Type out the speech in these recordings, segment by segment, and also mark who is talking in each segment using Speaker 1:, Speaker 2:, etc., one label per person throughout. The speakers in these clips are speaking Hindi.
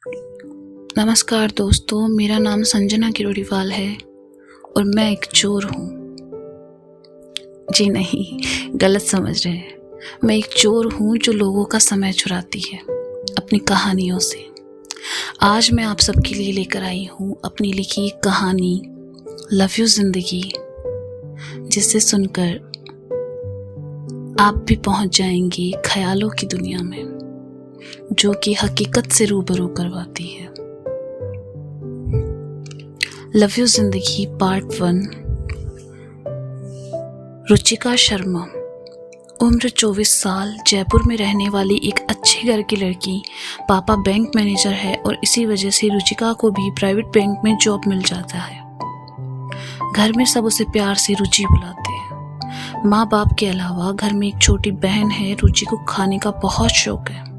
Speaker 1: नमस्कार दोस्तों, मेरा नाम संजना किरोड़ीवाल है और मैं एक चोर हूँ। जी नहीं, गलत समझ रहे हैं। मैं एक चोर हूँ जो लोगों का समय चुराती है अपनी कहानियों से। आज मैं आप सबके लिए लेकर आई हूँ अपनी लिखी एक कहानी, लव यू जिंदगी, जिसे सुनकर आप भी पहुँच जाएंगे ख्यालों की दुनिया में, जो कि हकीकत से रूबरू करवाती है। लव यू जिंदगी पार्ट 1। रुचिका शर्मा, उम्र 24 साल, जयपुर में रहने वाली एक अच्छे घर की लड़की। पापा बैंक मैनेजर है और इसी वजह से रुचिका को भी प्राइवेट बैंक में जॉब मिल जाता है। घर में सब उसे प्यार से रुचि बुलाते हैं। माँ बाप के अलावा घर में एक छोटी बहन है। रुचि को खाने का बहुत शौक है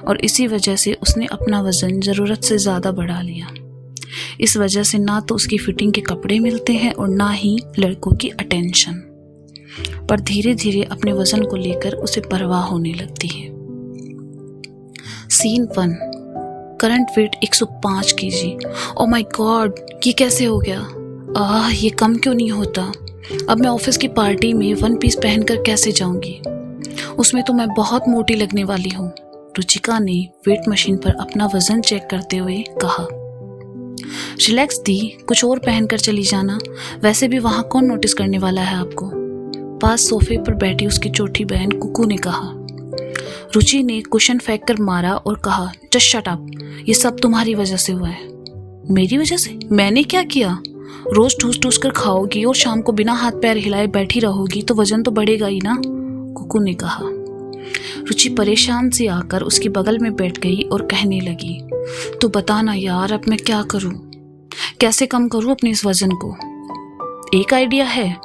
Speaker 1: और इसी वजह से उसने अपना वजन ज़रूरत से ज़्यादा बढ़ा लिया। इस वजह से ना तो उसकी फिटिंग के कपड़े मिलते हैं और ना ही लड़कों की अटेंशन। पर धीरे धीरे अपने वजन को लेकर उसे परवाह होने लगती है। Scene 1। Current weight 105 KG. Oh my god, ये कैसे हो गया? ये कम क्यों नहीं होता? अब मैं ऑफिस की पार्टी में 1 पीस पहनकर कैसे जाऊंगी? उसमें तो मैं बहुत मोटी लगने वाली हूँ। रुचिका ने वेट मशीन पर अपना वजन चेक करते हुए कहा। रिलैक्स दी, कुछ और पहनकर चली जाना। वैसे भी वहाँ कौन नोटिस करने वाला है आपको? पास सोफे पर बैठी उसकी छोटी बहन कुकू ने कहा। रुचि ने कुशन फेंक कर मारा और कहा, जस्ट शट अप, ये सब तुम्हारी वजह से हुआ है। मेरी वजह से? मैंने क्या किया? रोज ठूस ठूस कर खाओगी और शाम को बिना हाथ पैर हिलाए बैठी रहोगी तो वजन तो बढ़ेगा ही ना, कुकू ने कहा। रुचि परेशान सी आकर उसके बगल में बैठ गई और कहने लगी, तो बता ना यार, अब मैं क्या करूं? कैसे कम करूं अपने इस वजन को? एक आइडिया है,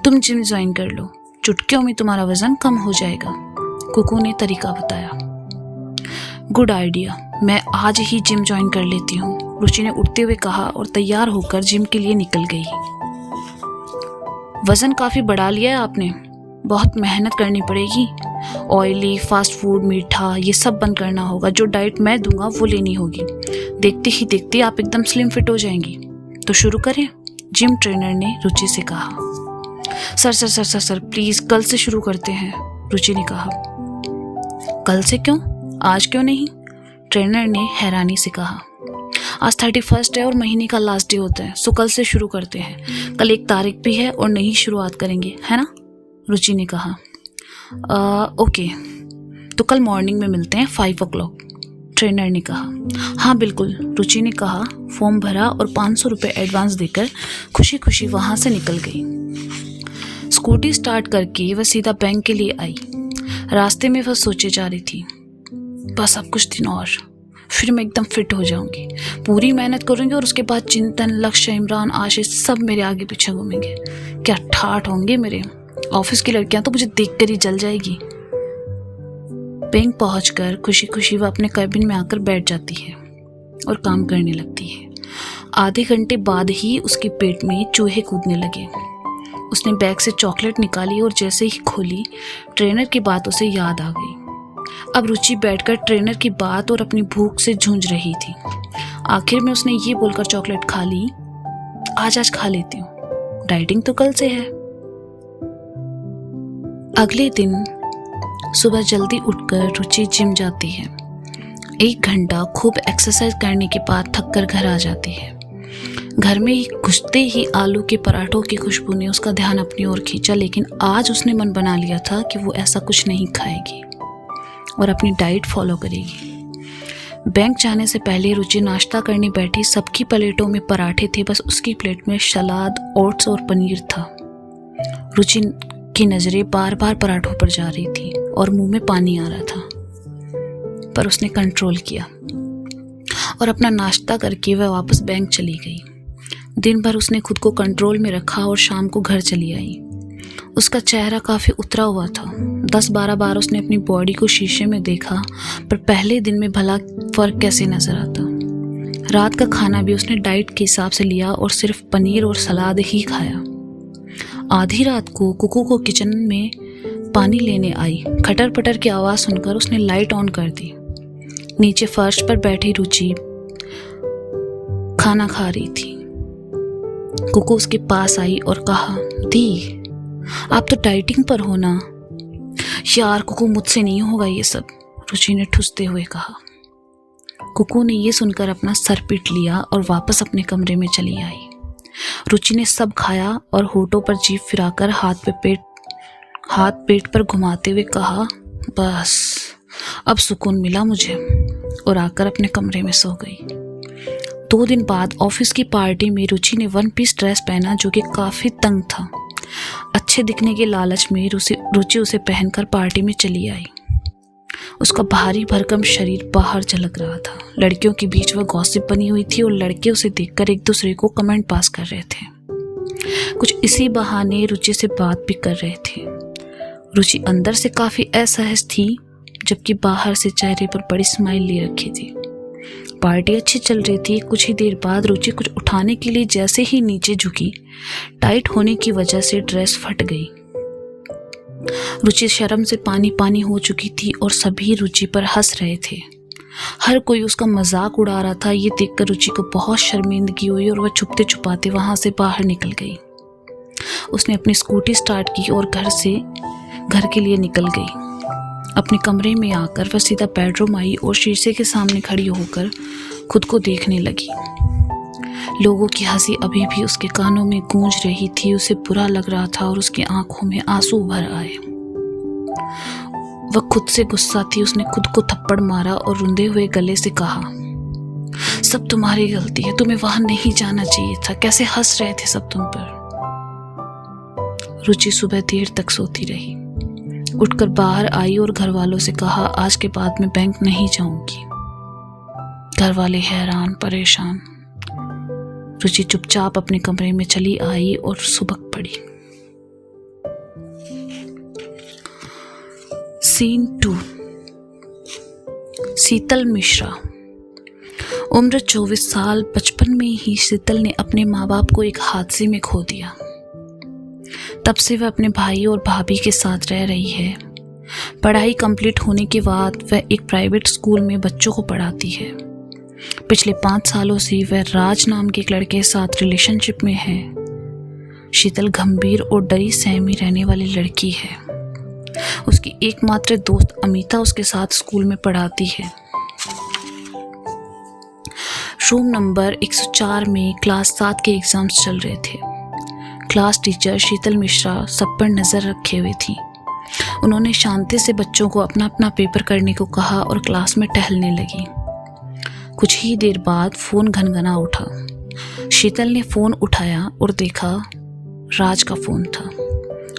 Speaker 1: तुम जिम ज्वाइन कर लो, चुटकियों में तुम्हारा वजन कम हो जाएगा, कुकू ने तरीका बताया। गुड आइडिया, मैं आज ही जिम ज्वाइन कर लेती हूँ, रुचि ने उठते हुए कहा और तैयार होकर जिम के लिए निकल गई। वजन काफी बढ़ा लिया है आपने, बहुत मेहनत करनी पड़ेगी। ऑयली, फास्ट फूड, मीठा, ये सब बंद करना होगा। जो डाइट मैं दूंगा वो लेनी होगी। देखते ही देखते आप एकदम स्लिम फिट हो जाएंगी। तो शुरू करें, जिम ट्रेनर ने रुचि से कहा। Sir sir sir sir sir please कल से शुरू करते हैं, रुचि ने कहा। कल से क्यों? आज क्यों नहीं? ट्रेनर ने हैरानी से कहा। आज 31 है और महीने का लास्ट डे होता है, सो कल से शुरू करते हैं। कल 1 तारीख भी है और नई शुरुआत करेंगे, है ना, रुचि ने कहा। ओके, तो कल मॉर्निंग में मिलते हैं 5 o'clock, ट्रेनर ने कहा। हाँ बिल्कुल, रुचि ने कहा। फॉर्म भरा और 500 रुपये एडवांस देकर खुशी खुशी वहाँ से निकल गई। स्कूटी स्टार्ट करके वह सीधा बैंक के लिए आई। रास्ते में वह सोचे जा रही थी, बस अब कुछ दिन और, फिर मैं एकदम फिट हो जाऊंगी, पूरी मेहनत करूंगी और उसके बाद चिंतन, लक्ष्य, इमरान, आशीष सब मेरे आगे पीछे घूमेंगे। क्या ठाठ होंगे मेरे। ऑफिस की लड़कियां तो मुझे देखकर ही जल जाएगी। बैंक पहुंचकर खुशी खुशी वह अपने कैबिन में आकर बैठ जाती है और काम करने लगती है। आधे घंटे बाद ही उसके पेट में चूहे कूदने लगे। उसने बैग से चॉकलेट निकाली और जैसे ही खोली, ट्रेनर की बात उसे याद आ गई। अब रुचि बैठकर ट्रेनर की बात और अपनी भूख से जूझ रही थी। आखिर में उसने ये बोलकर चॉकलेट खा ली, आज खा लेती हूँ, डाइटिंग तो कल से है। अगले दिन सुबह जल्दी उठकर रुचि जिम जाती है। 1 घंटा खूब एक्सरसाइज करने के बाद थककर घर आ जाती है। घर में ही घुसते ही आलू के पराठों की खुशबू ने उसका ध्यान अपनी ओर खींचा, लेकिन आज उसने मन बना लिया था कि वो ऐसा कुछ नहीं खाएगी और अपनी डाइट फॉलो करेगी। बैंक जाने से पहले रुचि नाश्ता करने बैठी। सबकी प्लेटों में पराठे थे, बस उसकी प्लेट में सलाद, ओट्स और पनीर था। रुचि की नज़रें बार बार पराठों पर जा रही थी और मुंह में पानी आ रहा था, पर उसने कंट्रोल किया और अपना नाश्ता करके वह वापस बैंक चली गई। दिन भर उसने खुद को कंट्रोल में रखा और शाम को घर चली आई। उसका चेहरा काफ़ी उतरा हुआ था। 10-12 बार उसने अपनी बॉडी को शीशे में देखा, पर पहले दिन में भला फ़र्क कैसे नज़र आता। रात का खाना भी उसने डाइट के हिसाब से लिया और सिर्फ पनीर और सलाद ही खाया। आधी रात को कुकू को किचन में पानी लेने आई। खटर पटर की आवाज़ सुनकर उसने लाइट ऑन कर दी। नीचे फर्श पर बैठी रुचि खाना खा रही थी। कुकू उसके पास आई और कहा, दी आप तो डाइटिंग पर हो ना। यार कुकू, मुझसे नहीं होगा ये सब, रुचि ने ठुसते हुए कहा। कुकू ने ये सुनकर अपना सर पीट लिया और वापस अपने कमरे में चली आई। रुचि ने सब खाया और होठों पर जीभ फिराकर हाथ पेट पर घुमाते हुए कहा, बस अब सुकून मिला मुझे, और आकर अपने कमरे में सो गई। 2 दिन बाद ऑफिस की पार्टी में रुचि ने 1 पीस ड्रेस पहना जो कि काफ़ी तंग था। अच्छे दिखने के लालच में रुचि उसे पहनकर पार्टी में चली आई। उसका भारी भरकम शरीर बाहर झलक रहा था। लड़कियों के बीच वह गॉसिप बनी हुई थी और लड़के उसे देखकर एक दूसरे को कमेंट पास कर रहे थे। कुछ इसी बहाने रुचि से बात भी कर रहे थे। रुचि अंदर से काफ़ी असहज थी, जबकि बाहर से चेहरे पर बड़ी स्माइल लिए रखी थी। पार्टी अच्छी चल रही थी। कुछ ही देर बाद रुचि कुछ उठाने के लिए जैसे ही नीचे झुकी, टाइट होने की वजह से ड्रेस फट गई। रुचि शर्म से पानी पानी हो चुकी थी और सभी रुचि पर हंस रहे थे। हर कोई उसका मजाक उड़ा रहा था। ये देखकर रुचि को बहुत शर्मिंदगी हुई और वह छुपते छुपाते वहां से बाहर निकल गई। उसने अपनी स्कूटी स्टार्ट की और घर के लिए निकल गई। अपने कमरे में आकर वह सीधा बेडरूम आई और शीशे के सामने खड़ी होकर खुद को देखने लगी। लोगों की हंसी अभी भी उसके कानों में गूंज रही थी। उसे बुरा लग रहा था और उसकी आंखों में आंसू भर आए। वह खुद से गुस्सा थी। उसने खुद को थप्पड़ मारा और रुंधे हुए गले से कहा, सब तुम्हारी गलती है, तुम्हें वहां नहीं जाना चाहिए था। कैसे हंस रहे थे सब तुम पर। रुचि सुबह देर तक सोती रही। उठकर बाहर आई और घर वालों से कहा, आज के बाद मैं बैंक नहीं जाऊंगी। घर वाले हैरान परेशान। रुचि चुपचाप अपने कमरे में चली आई और सुबह पड़ी। सीन 2। शीतल मिश्रा। उम्र 24 साल। बचपन में ही शीतल ने अपने माँ बाप को एक हादसे में खो दिया। तब से वह अपने भाई और भाभी के साथ रह रही है। पढ़ाई कंप्लीट होने के बाद वह एक प्राइवेट स्कूल में बच्चों को पढ़ाती है। पिछले 5 सालों से वह राज नाम के एक लड़के के साथ रिलेशनशिप में है। शीतल गंभीर और डरी सहमी रहने वाली लड़की है। उसकी एकमात्र दोस्त अमिता उसके साथ स्कूल में पढ़ाती है। रूम नंबर 104 में क्लास 7 के एग्जाम्स चल रहे थे। क्लास टीचर शीतल मिश्रा सब पर नज़र रखे हुए थी। उन्होंने शांति से बच्चों को अपना अपना पेपर करने को कहा और क्लास में टहलने लगी। कुछ ही देर बाद फ़ोन घनघना उठा। शीतल ने फ़ोन उठाया और देखा राज का फ़ोन था।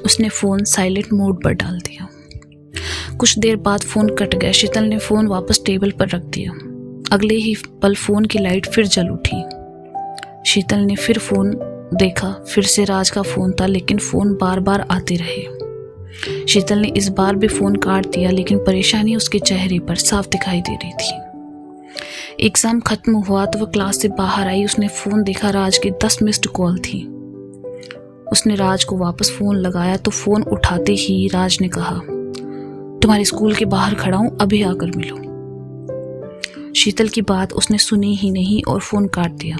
Speaker 1: उसने फ़ोन साइलेंट मोड पर डाल दिया। कुछ देर बाद फ़ोन कट गया। शीतल ने फ़ोन वापस टेबल पर रख दिया। अगले ही पल फ़ोन की लाइट फिर जल उठी। शीतल ने फिर फ़ोन देखा। फिर से राज का फ़ोन था, लेकिन फ़ोन बार बार आते रहे। शीतल ने इस बार भी फ़ोन काट दिया, लेकिन परेशानी उसके चेहरे पर साफ दिखाई दे रही थी। एग्ज़ाम खत्म हुआ तो वह क्लास से बाहर आई। उसने फ़ोन देखा, राज की 10 मिस्ड कॉल थी। उसने राज को वापस फ़ोन लगाया तो फ़ोन उठाते ही राज ने कहा, तुम्हारे स्कूल के बाहर खड़ा हूँ, अभी आकर मिलो। शीतल की बात उसने सुनी ही नहीं और फ़ोन काट दिया।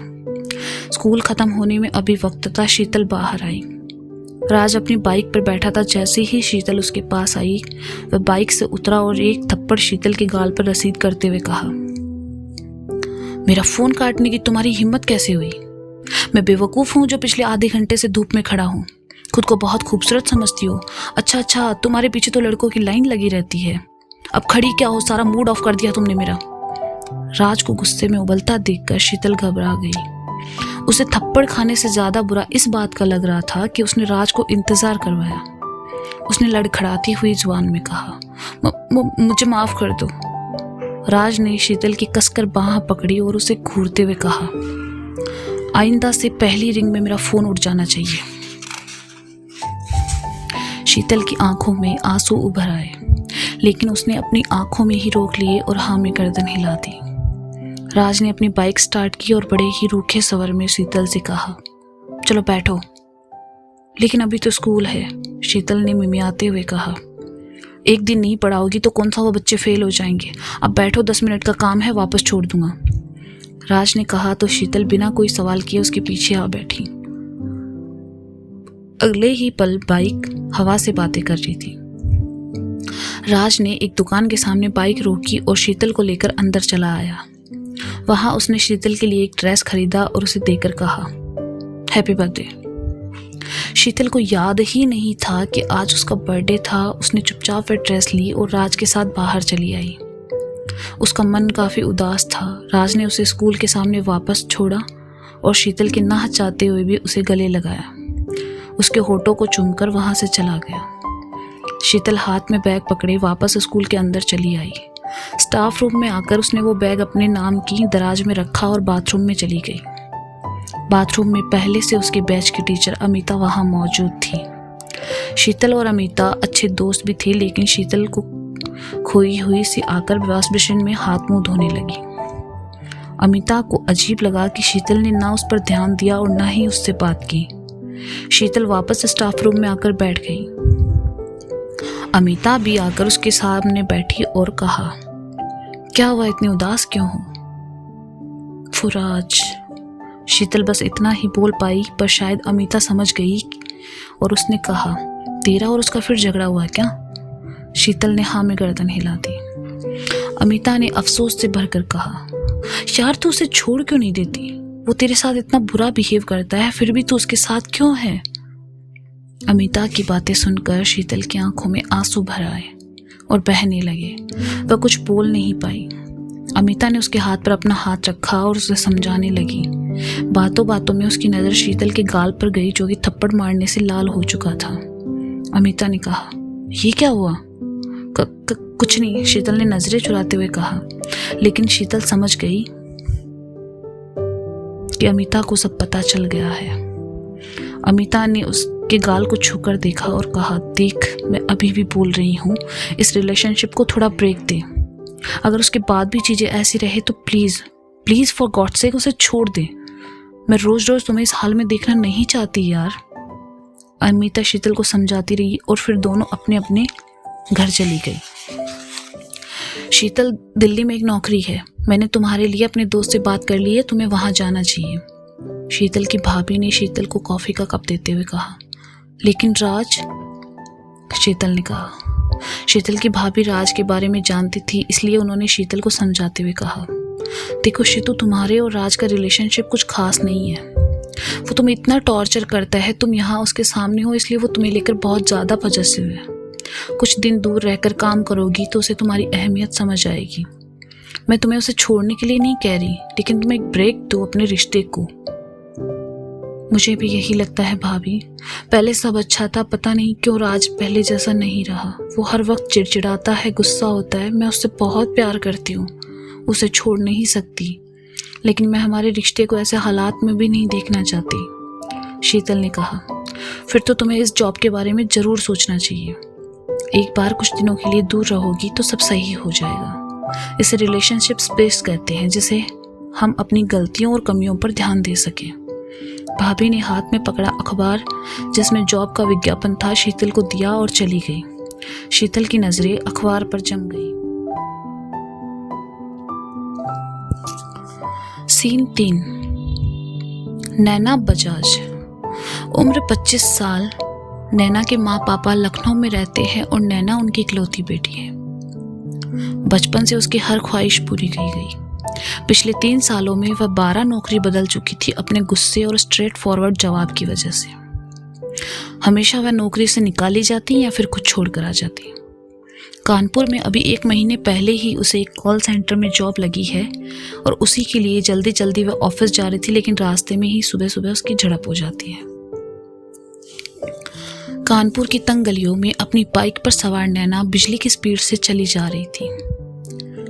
Speaker 1: स्कूल ख़त्म होने में अभी वक्त था। शीतल बाहर आई। राज अपनी बाइक पर बैठा था। जैसे ही शीतल उसके पास आई, वह बाइक से उतरा और एक थप्पड़ शीतल के गाल पर रसीद करते हुए कहा, मेरा फ़ोन काटने की तुम्हारी हिम्मत कैसे हुई? मैं बेवकूफ़ हूँ जो पिछले आधे घंटे से धूप में खड़ा हूँ? खुद को बहुत खूबसूरत समझती हो? अच्छा, तुम्हारे पीछे तो लड़कों की लाइन लगी रहती है। अब खड़ी क्या हो? सारा मूड ऑफ कर दिया तुमने मेरा। राज को गुस्से में उबलता देखकर शीतल घबरा गई। उसे थप्पड़ खाने से ज़्यादा बुरा इस बात का लग रहा था कि उसने राज को इंतज़ार करवाया। उसने लड़खड़ाती हुई जुबान में कहा, मुझे माफ़ कर दो। राज ने शीतल की कसकर बाँह पकड़ी और उसे घूरते हुए कहा, आइंदा से पहली रिंग में मेरा फ़ोन उठ जाना चाहिए। शीतल की आंखों में आंसू उभर आए, लेकिन उसने अपनी आंखों में ही रोक लिए और हाँ में गर्दन हिला दी। राज ने अपनी बाइक स्टार्ट की और बड़े ही रूखे स्वर में शीतल से कहा, चलो बैठो। लेकिन अभी तो स्कूल है, शीतल ने मिमियाते हुए कहा। एक दिन नहीं पढ़ाओगी तो कौन सा वो बच्चे फेल हो जाएंगे। अब बैठो, 10 मिनट का काम है, वापस छोड़ दूंगा। राज ने कहा तो शीतल बिना कोई सवाल किए उसके पीछे आ बैठी। अगले ही पल बाइक हवा से बातें कर रही थी। राज ने एक दुकान के सामने बाइक रोकी और शीतल को लेकर अंदर चला आया। वहां उसने शीतल के लिए एक ड्रेस खरीदा और उसे देकर कहा, हैप्पी बर्थडे। शीतल को याद ही नहीं था कि आज उसका बर्थडे था। उसने चुपचाप वह ड्रेस ली और राज के साथ बाहर चली आई। उसका मन काफ़ी उदास था। राज ने उसे स्कूल के सामने वापस छोड़ा और शीतल के ना चाहते हुए भी उसे गले लगाया। उसके होठों को चूमकर वहाँ से चला गया। शीतल हाथ में बैग पकड़े वापस स्कूल के अंदर चली आई। स्टाफ रूम में आकर उसने वो बैग अपने नाम की दराज में रखा और बाथरूम में चली गई। बाथरूम में पहले से उसके बैच की टीचर अमिता वहाँ मौजूद थी। शीतल और अमिता अच्छे दोस्त भी थे, लेकिन शीतल को खोई हुई सी आकर वॉश बेसिन में हाथ मुंह धोने लगी। अमिता को अजीब लगा कि शीतल ने ना उस पर ध्यान दिया और ना ही उससे बात की। शीतल वापस स्टाफ रूम में आकर बैठ गई। अमिता भी आकर उसके सामने बैठी और कहा, क्या हुआ, इतनी उदास क्यों हो? फुराज। शीतल बस इतना ही बोल पाई, पर शायद अमिता समझ गई और उसने कहा, तेरा और उसका फिर झगड़ा हुआ क्या? शीतल ने हाँ में गर्दन हिला दी। अमिता ने अफसोस से भरकर कहा, यार तू उसे छोड़ क्यों नहीं देती? वो तेरे साथ इतना बुरा बिहेव करता है, फिर भी तू उसके साथ क्यों है? अमिता की बातें सुनकर शीतल की आंखों में आंसू भर आए और बहने लगे। वह कुछ बोल नहीं पाई। अमिता ने उसके हाथ पर अपना हाथ रखा और उसे समझाने लगी। बातों बातों में उसकी नज़र शीतल के गाल पर गई, जो कि थप्पड़ मारने से लाल हो चुका था। अमिता ने कहा, ये क्या हुआ? कुछ नहीं, शीतल ने नजरें चुराते हुए कहा। लेकिन शीतल समझ गई कि अमिता को सब पता चल गया है। अमिता ने उसके गाल को छूकर देखा और कहा, देख मैं अभी भी बोल रही हूँ, इस रिलेशनशिप को थोड़ा ब्रेक दे। अगर उसके बाद भी चीज़ें ऐसी रहे तो please please for God sake उसे छोड़ दे। मैं रोज़ रोज़ तुम्हें इस हाल में देखना नहीं चाहती यार। अमिता शीतल को समझाती रही और फिर दोनों अपने अपने घर चली गई। शीतल, दिल्ली में एक नौकरी है, मैंने तुम्हारे लिए अपने दोस्त से बात कर ली है, तुम्हें वहाँ जाना चाहिए। शीतल की भाभी ने शीतल को कॉफ़ी का कप देते हुए कहा। लेकिन राज, शीतल ने कहा। शीतल की भाभी राज के बारे में जानती थी, इसलिए उन्होंने शीतल को समझाते हुए कहा, देखो शीतू, तुम्हारे और राज का रिलेशनशिप कुछ खास नहीं है। वो तुम्हें इतना टॉर्चर करता है, तुम यहाँ उसके सामने हो इसलिए वो तुम्हें लेकर बहुत ज़्यादा पजेसिव है। कुछ दिन दूर रहकर काम करोगी तो उसे तुम्हारी अहमियत समझ आएगी। मैं तुम्हें उसे छोड़ने के लिए नहीं कह रही, लेकिन तुम एक ब्रेक दो अपने रिश्ते को। मुझे भी यही लगता है भाभी, पहले सब अच्छा था, पता नहीं क्यों राज पहले जैसा नहीं रहा। वो हर वक्त चिड़चिड़ाता है, गुस्सा होता है। मैं उससे बहुत प्यार करती हूँ, उसे छोड़ नहीं सकती, लेकिन मैं हमारे रिश्ते को ऐसे हालात में भी नहीं देखना चाहती। शीतल ने कहा, फिर तो तुम्हें इस जॉब के बारे में ज़रूर सोचना चाहिए। एक बार कुछ दिनों के लिए दूर रहोगी तो सब सही हो जाएगा। इसे रिलेशनशिप स्पेस कहते हैं, जिसे हम अपनी गलतियों और कमियों पर ध्यान दे सकें। भाभी ने हाथ में पकड़ा अखबार जिसमें जॉब का विज्ञापन था, शीतल को दिया और चली गई। शीतल की नजरें अखबार पर जम गई। सीन 3। नैना बजाज। उम्र 25 साल। नैना के माँ पापा लखनऊ में रहते हैं और नैना उनकी इकलौती बेटी है। बचपन से उसकी हर ख्वाहिश पूरी की गई। पिछले 3 सालों में वह 12 नौकरी बदल चुकी थी अपने गुस्से और स्ट्रेट फॉरवर्ड जवाब की वजह से। हमेशा वह नौकरी से निकाली जाती या फिर खुद छोड़ कर आ जाती। कानपुर में अभी 1 महीने पहले ही उसे एक कॉल सेंटर में जॉब लगी है और उसी के लिए जल्दी जल्दी वह ऑफिस जा रही थी, लेकिन रास्ते में ही सुबह सुबह उसकी झड़प हो जाती है। कानपुर की तंग गलियों में अपनी बाइक पर सवार नैना बिजली की स्पीड से चली जा रही थी,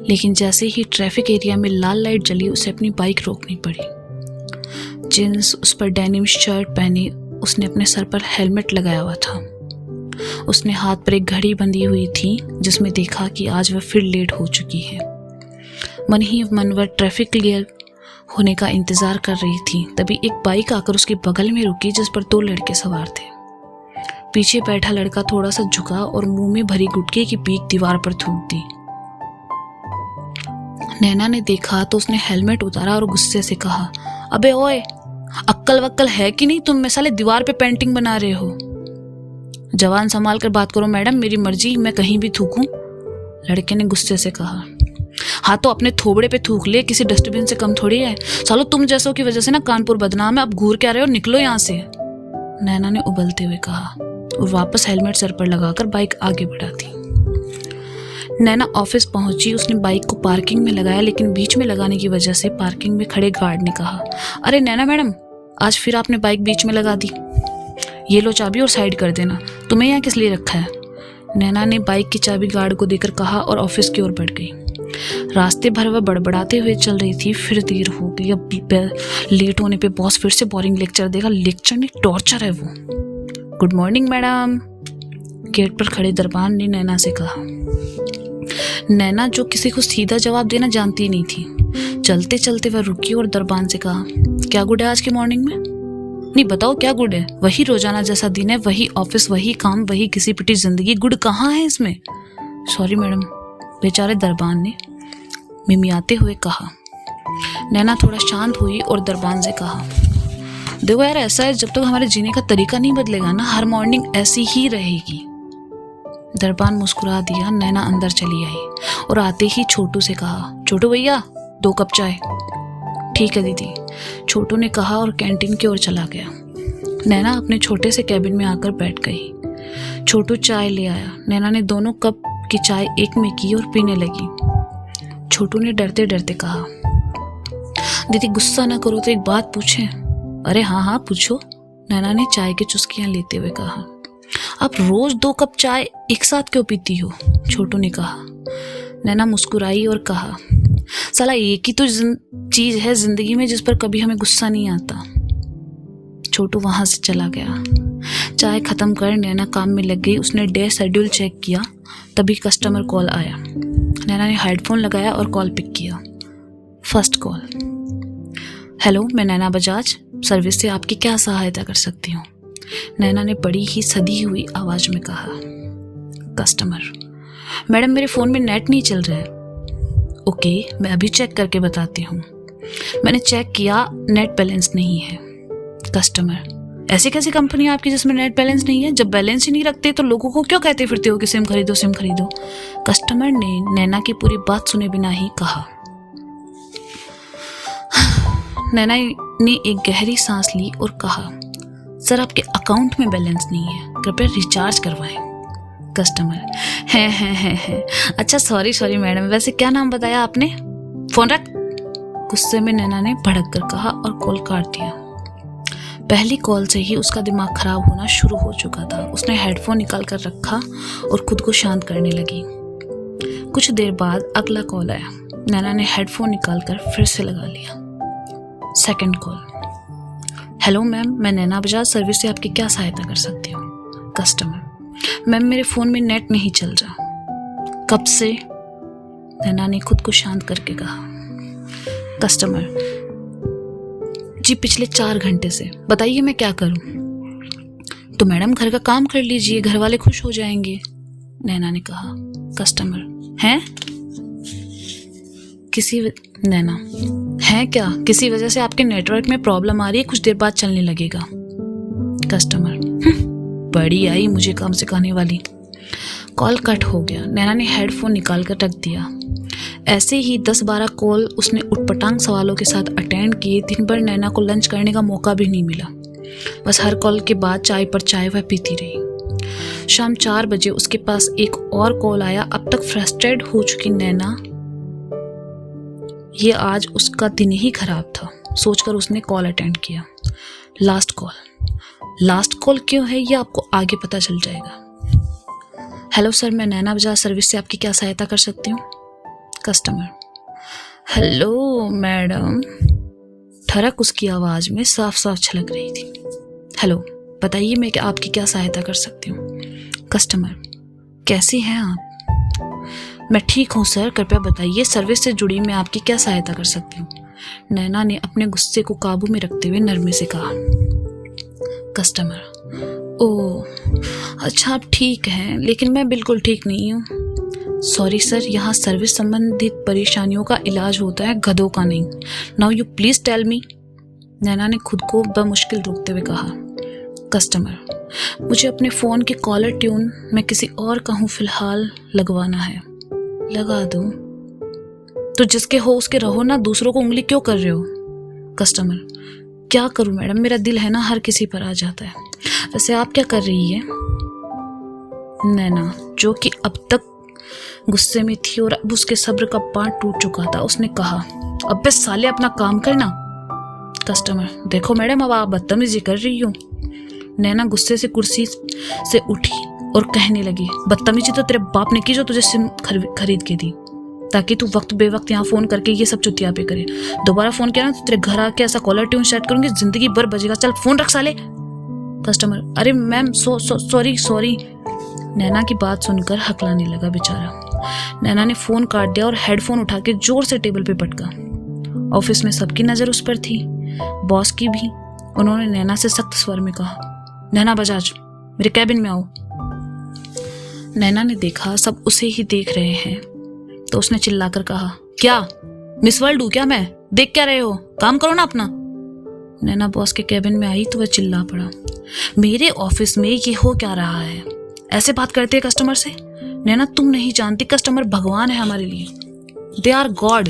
Speaker 1: लेकिन जैसे ही ट्रैफिक एरिया में लाल लाइट जली उसे अपनी बाइक रोकनी पड़ी। जींस, उस पर डेनिम शर्ट पहने उसने अपने सर पर हेलमेट लगाया हुआ था। उसने हाथ पर एक घड़ी बंधी हुई थी जिसमें देखा कि आज वह फिर लेट हो चुकी है। मन ही मन वह ट्रैफिक क्लियर होने का इंतजार कर रही थी। तभी एक बाइक आकर उसके बगल में रुकी जिस पर 2 लड़के सवार थे। पीछे बैठा लड़का थोड़ा सा झुका और मुंह में भरी गुटके की पीक दीवार पर थूक दी। नैना ने देखा तो उसने हेलमेट उतारा और गुस्से से कहा, अबे ओए, अक्कल वक्कल है कि नहीं तुम में साले, दीवार पे पेंटिंग बना रहे हो। जवान संभाल कर बात करो मैडम, मेरी मर्जी, मैं कहीं भी थूकूं। लड़के ने गुस्से से कहा। हाँ तो अपने थोबड़े पे थूक ले, किसी डस्टबिन से कम थोड़ी है। सालो तुम जैसों की वजह से ना कानपुर बदनाम है, अब घूर के आ रहे हो, निकलो यहाँ से, नैना ने उबलते हुए कहा और वापस हेलमेट सर पर लगाकर बाइक आगे बढ़ा दी। नैना ऑफिस पहुंची। उसने बाइक को पार्किंग में लगाया, लेकिन बीच में लगाने की वजह से पार्किंग में खड़े गार्ड ने कहा, अरे नैना मैडम, आज फिर आपने बाइक बीच में लगा दी, ये लो चाबी और साइड कर देना, तुम्हें यहाँ किस लिए रखा है। नैना ने बाइक की चाबी गार्ड को देकर कहा और ऑफिस की ओर बढ़ गई। रास्ते भर वह बड़बड़ाते हुए चल रही थी। फिर देर हो गई। अब लेट होने पे बॉस फिर से बोरिंग लेक्चर देगा। लेक्चर नहीं, टॉर्चर है वो। गुड मॉर्निंग मैडम, गेट पर खड़े दरबान ने नैना से कहा। नैना, जो किसी को सीधा जवाब देना जानती नहीं थी, चलते चलते वह रुकी और दरबान से कहा, क्या गुड है आज की मॉर्निंग में? नहीं बताओ क्या गुड है? वही रोजाना जैसा दिन है, वही ऑफिस, वही काम, वही किसी पिटी जिंदगी, गुड कहाँ है इसमें? सॉरी मैडम, बेचारे दरबान ने मिमियाते हुए कहा। नैना थोड़ा शांत हुई और दरबान से कहा, देखो यार, ऐसा है, जब तक हमारे जीने का तरीका नहीं बदलेगा ना, हर मॉर्निंग ऐसी ही रहेगी। दरबान मुस्कुरा दिया। नैना अंदर चली आई और आते ही छोटू से कहा, छोटू भैया 2 कप चाय। ठीक है दीदी, छोटू ने कहा और कैंटीन की ओर चला गया। नैना अपने छोटे से कैबिन में आकर बैठ गई। छोटू चाय ले आया। नैना ने दोनों कप की चाय एक में की और पीने लगी। छोटू ने डरते डरते कहा, दीदी गुस्सा ना करो तो एक बात पूछें? अरे हाँ हाँ पूछो, नैना ने चाय की चुस्कियां लेते हुए कहा। आप रोज 2 कप चाय एक साथ क्यों पीती हो? छोटू ने कहा। नैना मुस्कुराई और कहा, साला एक ही तो चीज है जिंदगी में जिस पर कभी हमें गुस्सा नहीं आता। छोटू वहां से चला गया। चाय खत्म कर नैना काम में लग गई। उसने डे शेड्यूल चेक किया, तभी कस्टमर कॉल आया। नैना ने हेडफोन लगाया और कॉल पिक किया। फर्स्ट कॉल, हेलो, मैं नैना बजाज, सर्विस से आपकी क्या सहायता कर सकती हूँ? नैना ने बड़ी ही सदी हुई आवाज में कहा। कस्टमर, मैडम मेरे फ़ोन में नेट नहीं चल रहा है। ओके, मैं अभी चेक करके बताती हूँ। मैंने चेक किया, नेट बैलेंस नहीं है। कस्टमर, ऐसी कैसी कंपनी है आपकी जिसमें नेट बैलेंस नहीं है? जब बैलेंस ही नहीं रखते तो लोगों को क्यों कहते फिरते हो कि सिम खरीदो सिम खरीदो? कस्टमर ने नैना की पूरी बात सुने बिना ही कहा। नैना ने एक गहरी सांस ली और कहा, सर आपके अकाउंट में बैलेंस नहीं है, कृपया रिचार्ज करवाएं। कस्टमर, है अच्छा, सॉरी मैडम, वैसे क्या नाम बताया आपने? फोन रख, गुस्से में नैना ने भड़क कर कहा और कॉल काट दिया। पहली कॉल से ही उसका दिमाग खराब होना शुरू हो चुका था। उसने हेडफोन निकाल कर रखा और खुद को शांत करने लगी। कुछ देर बाद अगला कॉल आया। नैना ने हेडफोन निकाल कर फिर से लगा लिया। सेकंड कॉल, हेलो मैम, मैं नैना बजाज, सर्विस से आपकी क्या सहायता कर सकती हूँ? कस्टमर, मैम मेरे फ़ोन में नेट नहीं चल रहा। कब से? नैना ने खुद को शांत करके कहा। कस्टमर, जी पिछले 4 घंटे से। बताइए मैं क्या करूं? तो मैडम घर का काम कर लीजिए, घर वाले खुश हो जाएंगे, नैना ने कहा। कस्टमर, हैं? नैना, है क्या? किसी वजह से आपके नेटवर्क में प्रॉब्लम आ रही है, कुछ देर बाद चलने लगेगा। कस्टमर, बड़ी आई मुझे काम सिखाने वाली। कॉल कट हो गया। नैना ने हेडफोन निकाल कर रख दिया। ऐसे ही 10-12 कॉल उसने उटपटांग सवालों के साथ अटेंड किए। दिन भर नैना को लंच करने का मौका भी नहीं मिला। बस हर कॉल के बाद चाय पर चाय वह पीती रही। शाम 4 बजे उसके पास एक और कॉल आया। अब तक फ्रस्ट्रेट हो चुकी नैना, ये आज उसका दिन ही खराब था, सोचकर उसने कॉल अटेंड किया। लास्ट कॉल क्यों है ये आपको आगे पता चल जाएगा। हेलो सर, मैं नैना बजाज, सर्विस से आपकी क्या सहायता कर सकती हूँ? कस्टमर, हेलो मैडम, ठरक उसकी आवाज में साफ साफ छलक रही थी। हेलो, बताइए मैं आपकी क्या सहायता कर सकती हूँ? कस्टमर, कैसी हैं आप? मैं ठीक हूँ सर, कृपया बताइए सर्विस से जुड़ी मैं आपकी क्या सहायता कर सकती हूँ? नैना ने अपने गुस्से को काबू में रखते हुए नरमी से कहा। कस्टमर, ओह अच्छा आप ठीक हैं, लेकिन मैं बिल्कुल ठीक नहीं हूँ। सॉरी सर, यहाँ सर्विस संबंधित परेशानियों का इलाज होता है, गधों का नहीं। Now you please tell me. Naina ने खुद को बमुश्किल रोकते हुए कहा। कस्टमर, मुझे अपने फ़ोन की कॉलर ट्यून मैं किसी और का हूँ फिलहाल लगवाना है। लगा दो। तो जिसके हो उसके रहो ना, दूसरों को उंगली क्यों कर रहे हो? कस्टमर, क्या करूँ मैडम, मेरा दिल है ना हर किसी पर आ जाता है। वैसे आप क्या कर रही है? नैना, जो कि अब तक गुस्से में थी और अब उसके सब्र का बांध टूट चुका था, उसने कहा, अबे साले अपना काम करना। कस्टमर, देखो मैडम, अब आप बदतमीजी कर रही हो। नैना गुस्से से कुर्सी से उठी और कहने लगी, बदतमीजी तो तेरे बाप ने की जो तुझे सिम खरीद के दी, ताकि तू वक्त बेवक्त यहाँ फोन करके ये सब चुतिया पे करे। दोबारा फोन किया ना तो तेरे घर आके ऐसा कॉलर ट्यून सेट करूंगी, जिंदगी भर बजेगा। चल फोन रख साले। कस्टमर, अरे मैम सॉरी। नैना की बात सुनकर हकलाने लगा बेचारा। नैना ने फोन काट दिया और हेडफोन उठा के जोर से टेबल पे पटका। ऑफिस में सबकी नजर उस पर थी, बॉस की भी। उन्होंने नैना से सख्त स्वर में कहा, नैना बजाज, मेरे कैबिन में आओ। नैना ने देखा सब उसे ही देख रहे हैं तो उसने चिल्लाकर कहा, क्या मिस वर्ल्ड हूं क्या मैं? देख क्या रहे हो? काम करो ना अपना। नैना बॉस के कैबिन में आई तो वह चिल्ला पड़ा, मेरे ऑफिस में ये हो क्या रहा है? ऐसे बात करते हैं कस्टमर से? नैना, तुम नहीं जानती, कस्टमर भगवान है हमारे लिए, दे आर गॉड।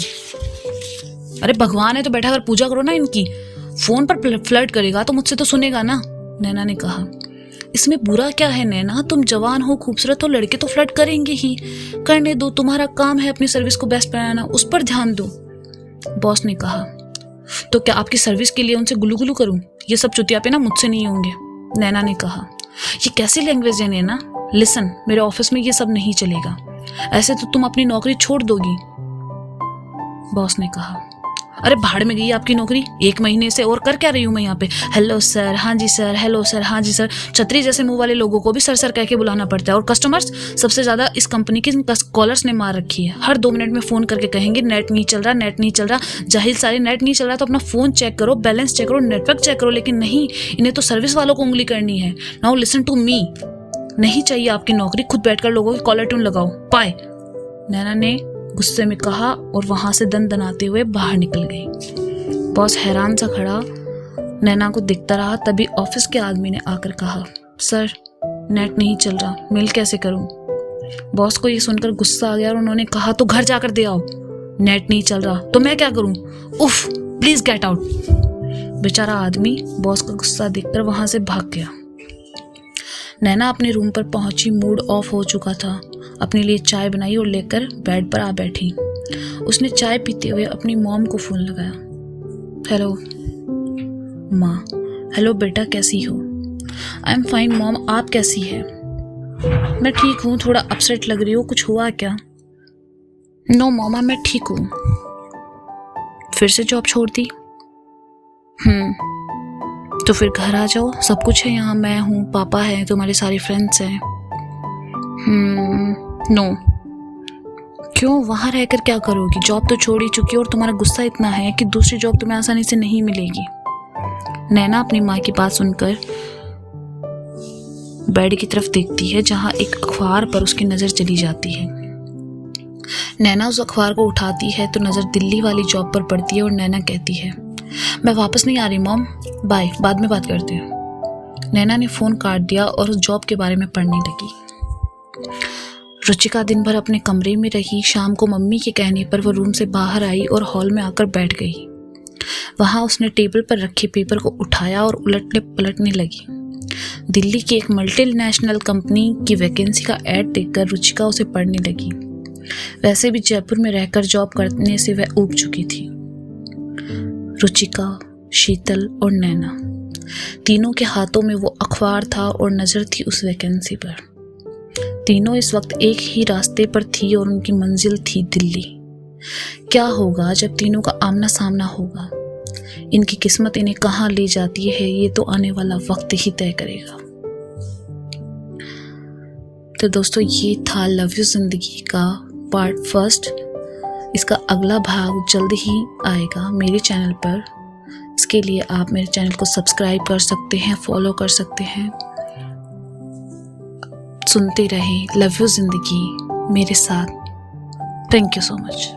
Speaker 1: अरे भगवान है तो बैठा कर पूजा करो ना इनकी। फोन पर फ्लर्ट करेगा तो मुझसे तो सुनेगा ना। नैना ने कहा, इसमें बुरा क्या है नैना, तुम जवान हो, खूबसूरत हो, लड़के तो फ्लर्ट करेंगे ही, करने दो, तुम्हारा काम है अपनी सर्विस को बेस्ट बनाना, उस पर ध्यान दो। बॉस ने कहा, तो क्या आपकी सर्विस के लिए उनसे गुलू गुलू करूं? ये सब चुतिया पे ना मुझसे नहीं होंगे। नैना ने कहा, ये कैसी लैंग्वेज है नैना? लिसन, मेरे ऑफिस में ये सब नहीं चलेगा, ऐसे तो तुम अपनी नौकरी छोड़ दोगी। बॉस ने कहा, अरे भाड़ में गई आपकी नौकरी, 1 महीने से और कर क्या रही हूँ मैं यहाँ पे? हेलो सर, हाँ जी सर, हेलो सर, हाँ जी सर। छतरी जैसे मुंह वाले लोगों को भी सर सर कह के बुलाना पड़ता है, और कस्टमर्स सबसे ज्यादा इस कंपनी की कॉलर्स ने मार रखी है। हर 2 मिनट में फोन करके कहेंगे नेट नहीं चल रहा, नेट नहीं चल रहा। जाहिल सारे नेट नहीं चल रहा तो अपना फोन चेक करो, बैलेंस चेक करो, नेटवर्क चेक करो, लेकिन नहीं, इन्हें तो सर्विस वालों को उंगली करनी है। नाउ लिसन टू मी, नहीं चाहिए आपकी नौकरी, खुद बैठकर लोगों की कॉलर ट्यून लगाओ, पाए। नैना ने गुस्से में कहा और वहां से दनाते हुए बाहर निकल गई। बॉस हैरान सा खड़ा नैना को दिखता रहा। तभी ऑफिस के आदमी ने आकर कहा, सर नेट नहीं चल रहा, मेल कैसे करूं? बॉस को ये सुनकर गुस्सा आ गया और उन्होंने कहा, तो घर जाकर दे आओ। नेट नहीं चल रहा तो मैं क्या करूं? उफ, प्लीज गेट आउट। बेचारा आदमी बॉस का गुस्सा देखकर वहां से भाग गया। नैना अपने रूम पर पहुंची, मूड ऑफ हो चुका था। अपने लिए चाय बनाई और लेकर बेड पर आ बैठी। उसने चाय पीते हुए अपनी मॉम को फोन लगाया। हेलो माँ। हेलो बेटा, कैसी हो? आई एम फाइन मॉम, आप कैसी है? मैं ठीक हूँ, थोड़ा अपसेट लग रही हो, कुछ हुआ क्या? नो मामा, मैं ठीक हूँ। फिर से जॉब छोड़ दी? तो फिर घर आ जाओ, सब कुछ है यहाँ, मैं हूँ, पापा है, तुम्हारे सारे फ्रेंड्स हैं। नो। क्यों, वहाँ रहकर क्या करोगी? जॉब तो छोड़ ही चुकी हो और तुम्हारा गुस्सा इतना है कि दूसरी जॉब तुम्हें आसानी से नहीं मिलेगी। नैना अपनी माँ की बात सुनकर बेड की तरफ देखती है जहाँ एक अखबार पर उसकी नज़र चली जाती है। नैना उस अखबार को उठाती है तो नज़र दिल्ली वाली जॉब पर पड़ती है और नैना कहती है, मैं वापस नहीं आ रही मॉम, बाय, बाद में बात करते हैं। नैना ने फ़ोन काट दिया और उस जॉब के बारे में पढ़ने लगी। रुचिका दिन भर अपने कमरे में रही। शाम को मम्मी के कहने पर वह रूम से बाहर आई और हॉल में आकर बैठ गई। वहाँ उसने टेबल पर रखे पेपर को उठाया और उलटने पलटने लगी। दिल्ली की एक मल्टीनेशनल कंपनी की वैकेंसी का ऐड देखकर रुचिका उसे पढ़ने लगी। वैसे भी जयपुर में रहकर जॉब करने से वह ऊब चुकी थी। रुचिका, शीतल और नैना, तीनों के हाथों में वो अखबार था और नज़र थी उस वैकेंसी पर। तीनों इस वक्त एक ही रास्ते पर थी और उनकी मंजिल थी दिल्ली। क्या होगा जब तीनों का आमना सामना होगा? इनकी किस्मत इन्हें कहाँ ले जाती है ये तो आने वाला वक्त ही तय करेगा। तो दोस्तों, ये था लव यू जिंदगी का पार्ट 1। इसका अगला भाग जल्द ही आएगा मेरे चैनल पर। इसके लिए आप मेरे चैनल को सब्सक्राइब कर सकते हैं, फॉलो कर सकते हैं। सुनते रहें लव यू जिंदगी। मेरे साथ। Thank you so much.